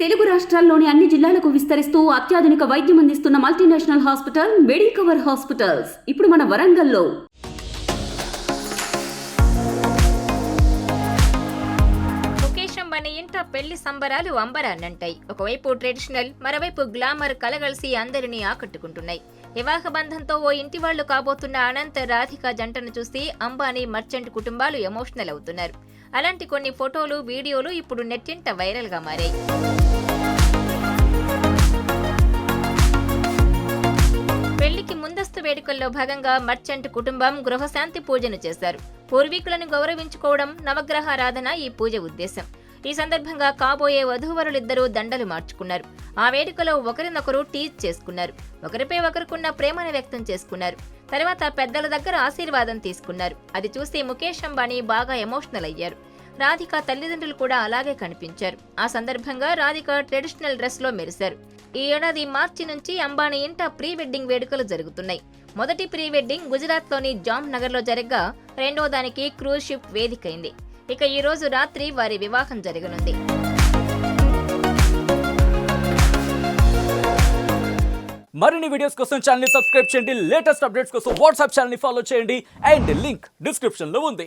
తెలుగు రాష్ట్రాల్లోని అన్ని జిల్లాలకు విస్తరిస్తూ అత్యాధునిక వైద్యం అందిస్తున్న మల్టీనేషనల్ హాస్పిటల్ మెడికవర్ హాస్పిటల్స్ ఇప్పుడు మన వరంగల్లో. ముఖేష్ అంబానీ ఇంట పెళ్లి సంబరాలు అంబరాన్నంటాయి. ఒకవైపు ట్రెడిషనల్, మరోవైపు గ్లామర్ కలగలిసి అందరినీ ఆకట్టుకుంటున్నాయి. వివాహ బంధంతో ఓ ఇంటి వాళ్లు కాబోతున్న అనంత రాధిక జంటను చూసి అంబానీ మర్చెంట్ కుటుంబాలు ఎమోషనల్ అవుతున్నారు. అలాంటి కొన్ని ఫోటోలు, వీడియోలు ఇప్పుడు నెట్టింట వైరల్ గా మారాయి. పెళ్లికి ముందస్తు వేడుకల్లో భాగంగా మర్చెంట్ కుటుంబం గృహశాంతి పూజను చేశారు. పూర్వీకులను గౌరవించుకోవడం, నవగ్రహారాధన ఈ పూజ ఉద్దేశం. ఈ సందర్భంగా కాబోయే వధూవరులిద్దరూ దండలు మార్చుకున్నారు. ఆ వేడుకలో ఒకరినొకరు టీజ్ చేసుకున్నారు. ఒకరిపై ఒకరికున్న ప్రేమను వ్యక్తం చేసుకున్నారు. తర్వాత పెద్దల దగ్గర ఆశీర్వాదం తీసుకున్నారు. అది చూసి ముఖేష్ అంబానీ బాగా ఎమోషనల్ అయ్యారు. రాధిక తల్లిదండ్రులు కూడా అలాగే కనిపించారు. ఆ సందర్భంగా రాధిక ట్రెడిషనల్ డ్రెస్ లో మెరిశారు. ఈ ఏడాది మార్చి నుంచి అంబానీ ఇంట ప్రీ వెడ్డింగ్ వేడుకలు జరుగుతున్నాయి. మొదటి ప్రీ వెడ్డింగ్ గుజరాత్ లోని జామ్ నగర్ లో జరగ్గా, రెండో దానికి క్రూజ్ షిప్ వేదికైంది. ఇక ఈ రోజు రాత్రి వారి వివాహం జరగనుంది. మరిన్ని వీడియోస్ కోసం ఛానల్ ని సబ్స్క్రైబ్ చేయండి. లేటెస్ట్ అప్డేట్స్ కోసం వాట్సాప్ ఛానల్ ని ఫాలో చేయండి. అండ్ లింక్ డిస్క్రిప్షన్ లో ఉంది.